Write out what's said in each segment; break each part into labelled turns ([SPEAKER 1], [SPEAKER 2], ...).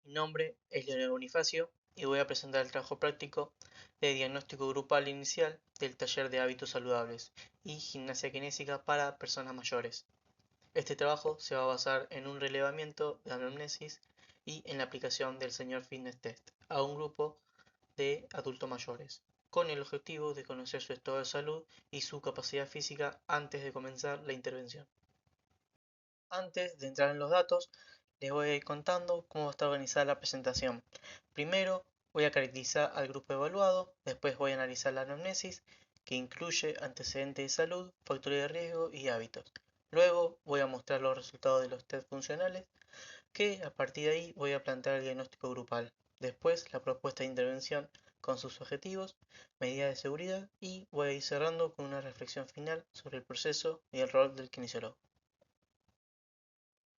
[SPEAKER 1] Mi nombre es Leonel Bonifacio y voy a presentar el trabajo práctico de diagnóstico grupal inicial del taller de hábitos saludables y gimnasia kinésica para personas mayores. Este trabajo se va a basar en un relevamiento de anamnesis y en la aplicación del Senior Fitness Test a un grupo de adultos mayores, con el objetivo de conocer su estado de salud y su capacidad física antes de comenzar la intervención. Antes de entrar en los datos, les voy a ir contando cómo está organizada la presentación. Primero voy a caracterizar al grupo evaluado, después voy a analizar la anamnesis, que incluye antecedentes de salud, factores de riesgo y hábitos. Luego voy a mostrar los resultados de los test funcionales, que a partir de ahí voy a plantear el diagnóstico grupal. Después la propuesta de intervención con sus objetivos, medidas de seguridad y voy a ir cerrando con una reflexión final sobre el proceso y el rol del kinesiólogo.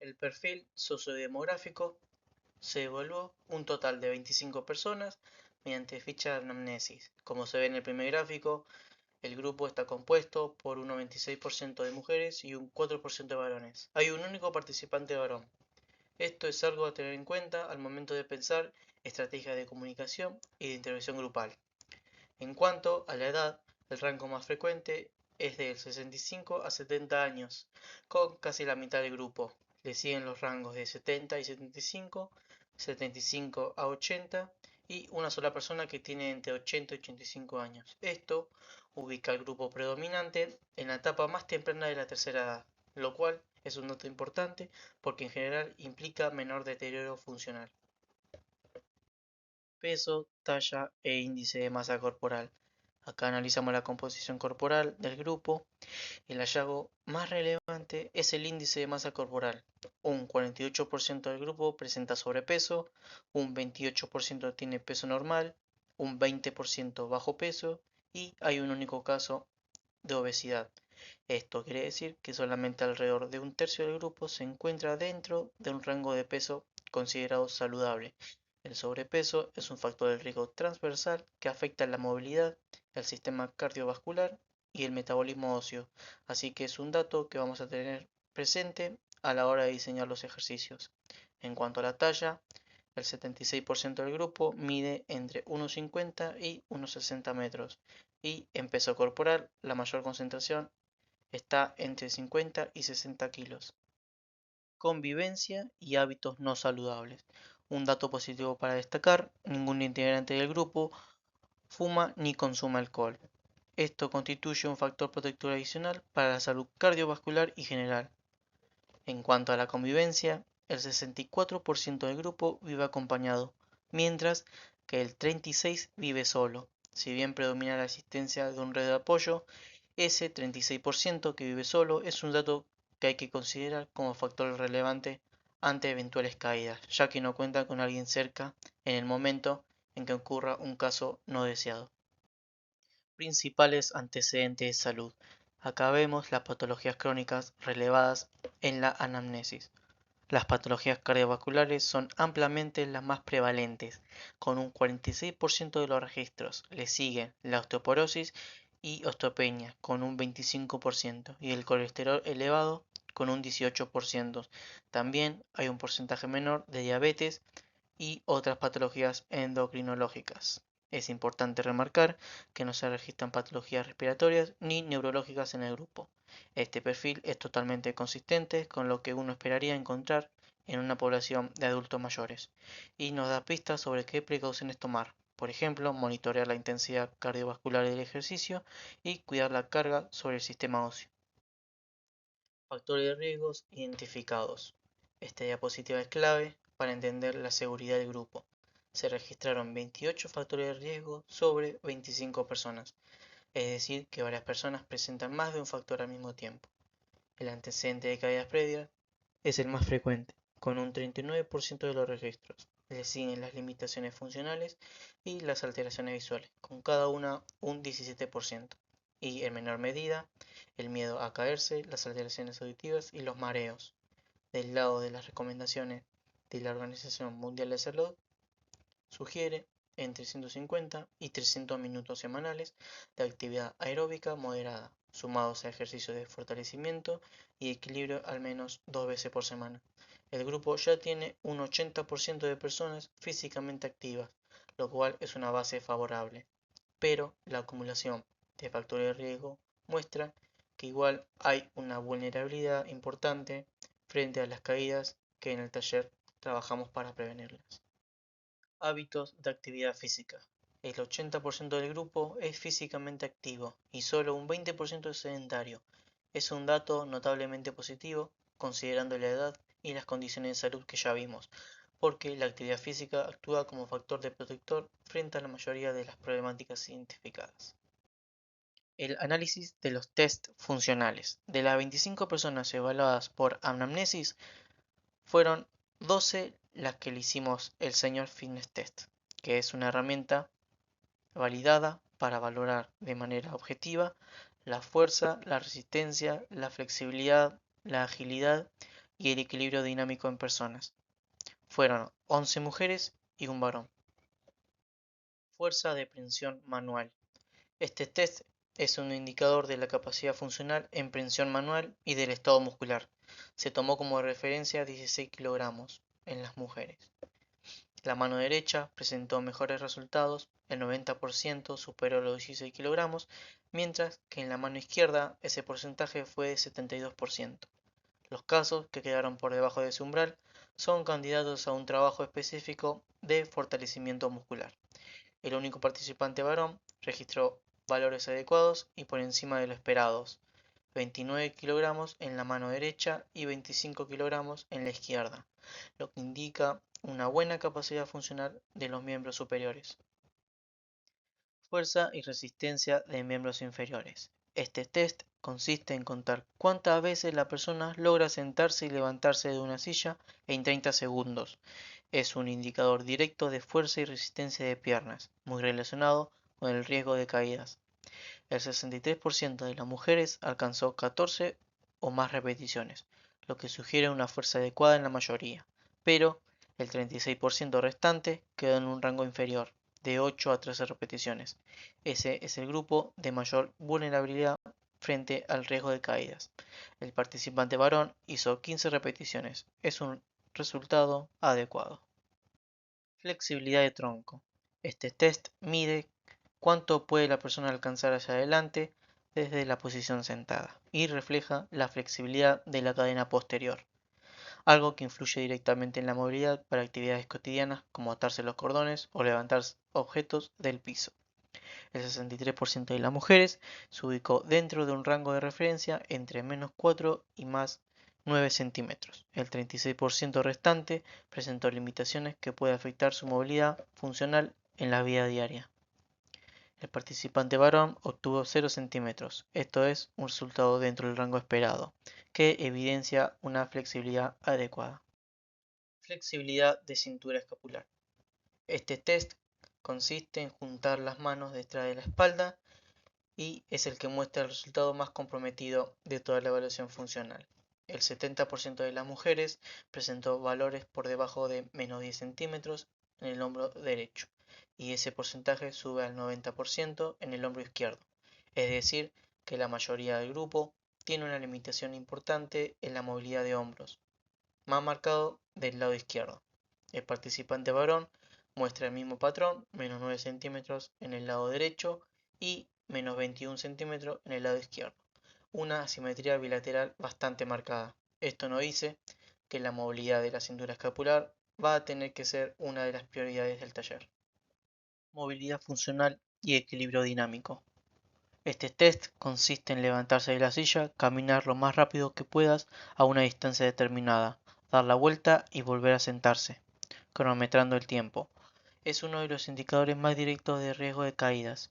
[SPEAKER 1] El perfil sociodemográfico se evaluó un total de 25 personas mediante ficha de anamnesis. Como se ve en el primer gráfico, el grupo está compuesto por un 96% de mujeres y un 4% de varones. Hay un único participante varón. Esto es algo a tener en cuenta al momento de pensar estrategias de comunicación y de intervención grupal. En cuanto a la edad, el rango más frecuente es de 65 a 70 años, con casi la mitad del grupo. Le siguen los rangos de 70 y 75, 75 a 80 y una sola persona que tiene entre 80 y 85 años. Esto ubica al grupo predominante en la etapa más temprana de la tercera edad, lo cual es un dato importante porque en general implica menor deterioro funcional. Peso, talla e índice de masa corporal. Acá analizamos la composición corporal del grupo. El hallazgo más relevante es el índice de masa corporal. Un 48% del grupo presenta sobrepeso, un 28% tiene peso normal, un 20% bajo peso y hay un único caso de obesidad. Esto quiere decir que solamente alrededor de un tercio del grupo se encuentra dentro de un rango de peso considerado saludable. El sobrepeso es un factor de riesgo transversal que afecta la movilidad, el sistema cardiovascular y el metabolismo óseo, así que es un dato que vamos a tener presente a la hora de diseñar los ejercicios. En cuanto a la talla, el 76% del grupo mide entre 1,50 y 1,60 metros y en peso corporal la mayor concentración está entre 50 y 60 kilos. Convivencia y hábitos no saludables. Un dato positivo para destacar, ningún integrante del grupo fuma ni consume alcohol. Esto constituye un factor protector adicional para la salud cardiovascular y general. En cuanto a la convivencia, el 64% del grupo vive acompañado, mientras que el 36% vive solo. Si bien predomina la existencia de un red de apoyo, ese 36% que vive solo es un dato que hay que considerar como factor relevante ante eventuales caídas, ya que no cuenta con alguien cerca en el momento en que ocurra un caso no deseado. Principales antecedentes de salud. Acá vemos las patologías crónicas relevadas en la anamnesis. Las patologías cardiovasculares son ampliamente las más prevalentes, con un 46% de los registros. Le siguen la osteoporosis y osteopenia, con un 25%, y el colesterol elevado, con un 18%. También hay un porcentaje menor de diabetes y otras patologías endocrinológicas. Es importante remarcar que no se registran patologías respiratorias ni neurológicas en el grupo. Este perfil es totalmente consistente con lo que uno esperaría encontrar en una población de adultos mayores y nos da pistas sobre qué precauciones tomar. Por ejemplo, monitorear la intensidad cardiovascular del ejercicio y cuidar la carga sobre el sistema óseo. Factores de riesgos identificados. Esta diapositiva es clave para entender la seguridad del grupo. Se registraron 28 factores de riesgo sobre 25 personas, es decir, que varias personas presentan más de un factor al mismo tiempo. El antecedente de caídas previas es el más frecuente, con un 39% de los registros. Le siguen las limitaciones funcionales y las alteraciones visuales, con cada una un 17%. Y en menor medida, el miedo a caerse, las alteraciones auditivas y los mareos. Del lado de las recomendaciones de la Organización Mundial de Salud, sugiere entre 150 y 300 minutos semanales de actividad aeróbica moderada, sumados a ejercicios de fortalecimiento y equilibrio al menos 2 veces por semana. el grupo ya tiene un 80% de personas físicamente activas, lo cual es una base favorable. Pero la acumulación de factores de riesgo muestra que igual hay una vulnerabilidad importante frente a las caídas que en el taller trabajamos para prevenirlas. Hábitos de actividad física. El 80% del grupo es físicamente activo y solo un 20% es sedentario. Es un dato notablemente positivo considerando la edad y las condiciones de salud que ya vimos, porque la actividad física actúa como factor de protector frente a la mayoría de las problemáticas identificadas. El análisis de los test funcionales. De las 25 personas evaluadas por anamnesis, fueron 12 las que le hicimos el Senior Fitness Test, que es una herramienta validada para valorar de manera objetiva la fuerza, la resistencia, la flexibilidad, la agilidad y el equilibrio dinámico en personas. Fueron 11 mujeres y un varón. Fuerza de prensión manual. Este test es un indicador de la capacidad funcional en prensión manual y del estado muscular. Se tomó como referencia 16 kilogramos en las mujeres. La mano derecha presentó mejores resultados, el 90% superó los 16 kilogramos, mientras que en la mano izquierda ese porcentaje fue de 72%. Los casos que quedaron por debajo de ese umbral son candidatos a un trabajo específico de fortalecimiento muscular. El único participante varón registró valores adecuados y por encima de lo esperados, 29 kilogramos en la mano derecha y 25 kilogramos en la izquierda, lo que indica una buena capacidad funcional de los miembros superiores. Fuerza y resistencia de miembros inferiores. Este test consiste en contar cuántas veces la persona logra sentarse y levantarse de una silla en 30 segundos. Es un indicador directo de fuerza y resistencia de piernas, muy relacionado con el riesgo de caídas. El 63% de las mujeres alcanzó 14 o más repeticiones, lo que sugiere una fuerza adecuada en la mayoría, pero el 36% restante quedó en un rango inferior, de 8 a 13 repeticiones. Ese es el grupo de mayor vulnerabilidad frente al riesgo de caídas. El participante varón hizo 15 repeticiones, es un resultado adecuado. Flexibilidad de tronco. Este test mide cuánto puede la persona alcanzar hacia adelante desde la posición sentada y refleja la flexibilidad de la cadena posterior, algo que influye directamente en la movilidad para actividades cotidianas como atarse los cordones o levantar objetos del piso. El 63% de las mujeres se ubicó dentro de un rango de referencia entre -4 y más 9 centímetros. El 36% restante presentó limitaciones que pueden afectar su movilidad funcional en la vida diaria. El participante varón obtuvo 0 centímetros, esto es un resultado dentro del rango esperado, que evidencia una flexibilidad adecuada. Flexibilidad de cintura escapular. Este test consiste en juntar las manos detrás de la espalda y es el que muestra el resultado más comprometido de toda la evaluación funcional. El 70% de las mujeres presentó valores por debajo de -10 centímetros en el hombro derecho y ese porcentaje sube al 90% en el hombro izquierdo. Es decir, que la mayoría del grupo tiene una limitación importante en la movilidad de hombros, más marcado del lado izquierdo. El participante varón muestra el mismo patrón, -9 centímetros en el lado derecho y -21 centímetros en el lado izquierdo. Una asimetría bilateral bastante marcada. Esto nos dice que la movilidad de la cintura escapular va a tener que ser una de las prioridades del taller. Movilidad funcional y equilibrio dinámico. Este test consiste en levantarse de la silla, caminar lo más rápido que puedas a una distancia determinada, dar la vuelta y volver a sentarse, cronometrando el tiempo. Es uno de los indicadores más directos de riesgo de caídas.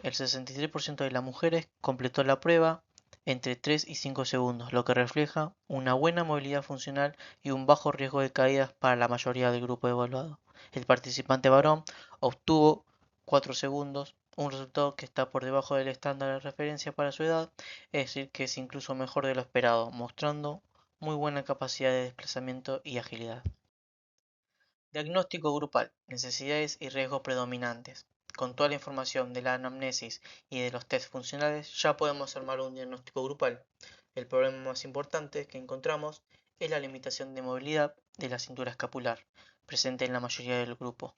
[SPEAKER 1] El 63% de las mujeres completó la prueba entre 3 y 5 segundos, lo que refleja una buena movilidad funcional y un bajo riesgo de caídas para la mayoría del grupo evaluado. El participante varón obtuvo 4 segundos, un resultado que está por debajo del estándar de referencia para su edad, es decir, que es incluso mejor de lo esperado, mostrando muy buena capacidad de desplazamiento y agilidad. Diagnóstico grupal, necesidades y riesgos predominantes. Con toda la información de la anamnesis y de los test funcionales ya podemos armar un diagnóstico grupal. El problema más importante que encontramos es la limitación de movilidad de la cintura escapular, presente en la mayoría del grupo.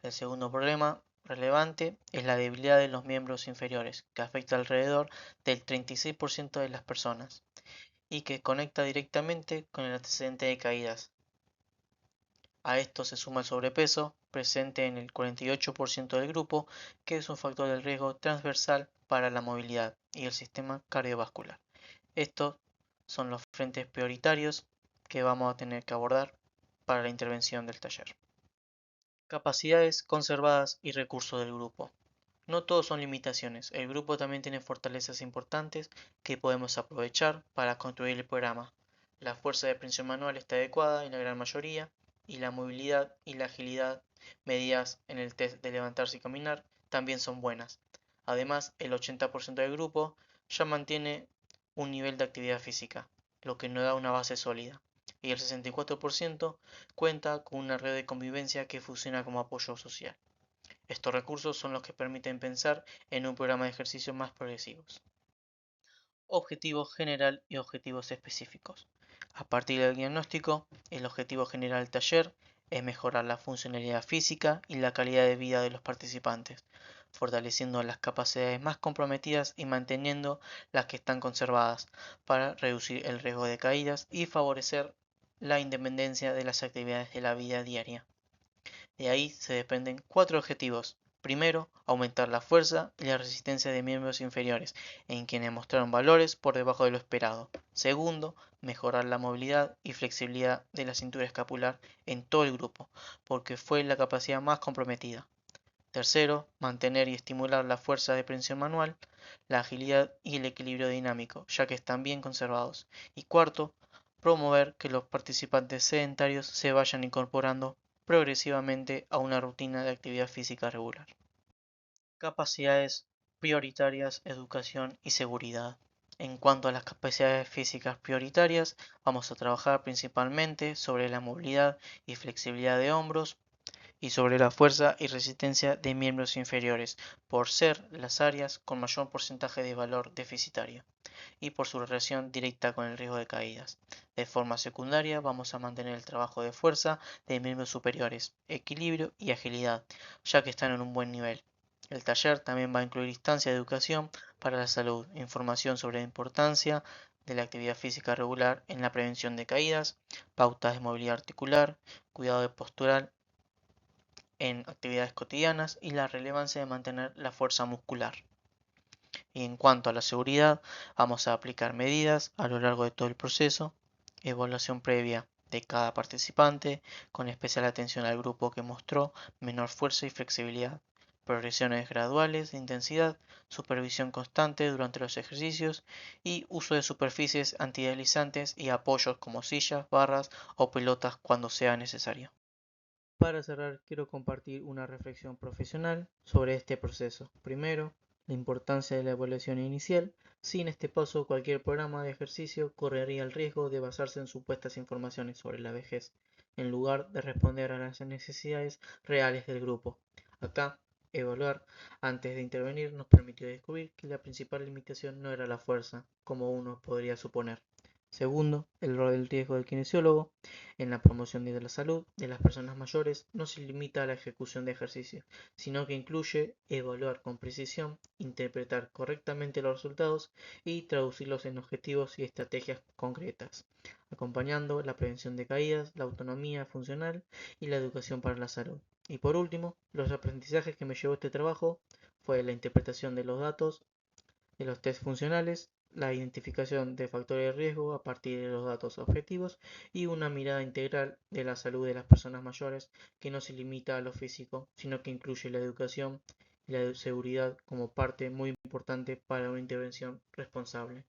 [SPEAKER 1] El segundo problema relevante es la debilidad de los miembros inferiores, que afecta alrededor del 36% de las personas y que conecta directamente con el antecedente de caídas. A esto se suma el sobrepeso, presente en el 48% del grupo, que es un factor de riesgo transversal para la movilidad y el sistema cardiovascular. Estos son los frentes prioritarios que vamos a tener que abordar para la intervención del taller. Capacidades conservadas y recursos del grupo. No todos son limitaciones, el grupo también tiene fortalezas importantes que podemos aprovechar para construir el programa. La fuerza de presión manual está adecuada en la gran mayoría y la movilidad y la agilidad medidas en el test de levantarse y caminar también son buenas. Además, el 80% del grupo ya mantiene un nivel de actividad física, lo que nos da una base sólida, y el 64% cuenta con una red de convivencia que funciona como apoyo social. Estos recursos son los que permiten pensar en un programa de ejercicios más progresivos. Objetivo general y objetivos específicos. A partir del diagnóstico, el objetivo general del taller es mejorar la funcionalidad física y la calidad de vida de los participantes, fortaleciendo las capacidades más comprometidas y manteniendo las que están conservadas para reducir el riesgo de caídas y favorecer la independencia de las actividades de la vida diaria. De ahí se desprenden 4 objetivos. Primero, aumentar la fuerza y la resistencia de miembros inferiores, en quienes mostraron valores por debajo de lo esperado. Segundo, mejorar la movilidad y flexibilidad de la cintura escapular en todo el grupo, porque fue la capacidad más comprometida. Tercero, mantener y estimular la fuerza de presión manual, la agilidad y el equilibrio dinámico, ya que están bien conservados. Y cuarto, promover que los participantes sedentarios se vayan incorporando progresivamente a una rutina de actividad física regular. Capacidades prioritarias, educación y seguridad. En cuanto a las capacidades físicas prioritarias, vamos a trabajar principalmente sobre la movilidad y flexibilidad de hombros y sobre la fuerza y resistencia de miembros inferiores, por ser las áreas con mayor porcentaje de valor deficitario y por su relación directa con el riesgo de caídas. De forma secundaria, vamos a mantener el trabajo de fuerza de miembros superiores, equilibrio y agilidad, ya que están en un buen nivel. El taller también va a incluir instancias de educación para la salud, información sobre la importancia de la actividad física regular en la prevención de caídas, pautas de movilidad articular, cuidado de postural en actividades cotidianas y la relevancia de mantener la fuerza muscular. Y en cuanto a la seguridad, vamos a aplicar medidas a lo largo de todo el proceso, evaluación previa de cada participante, con especial atención al grupo que mostró menor fuerza y flexibilidad, progresiones graduales de intensidad, supervisión constante durante los ejercicios y uso de superficies antideslizantes y apoyos como sillas, barras o pelotas cuando sea necesario. Para cerrar, quiero compartir una reflexión profesional sobre este proceso. Primero, la importancia de la evaluación inicial. Sin este paso, cualquier programa de ejercicio correría el riesgo de basarse en supuestas informaciones sobre la vejez, en lugar de responder a las necesidades reales del grupo. Acá, evaluar antes de intervenir nos permitió descubrir que la principal limitación no era la fuerza, como uno podría suponer. Segundo, el rol del riesgo del kinesiólogo en la promoción de la salud de las personas mayores no se limita a la ejecución de ejercicios, sino que incluye evaluar con precisión, interpretar correctamente los resultados y traducirlos en objetivos y estrategias concretas, acompañando la prevención de caídas, la autonomía funcional y la educación para la salud. Y por último, los aprendizajes que me llevó este trabajo fue la interpretación de los datos de los test funcionales, la identificación de factores de riesgo a partir de los datos objetivos y una mirada integral de la salud de las personas mayores que no se limita a lo físico, sino que incluye la educación y la seguridad como parte muy importante para una intervención responsable.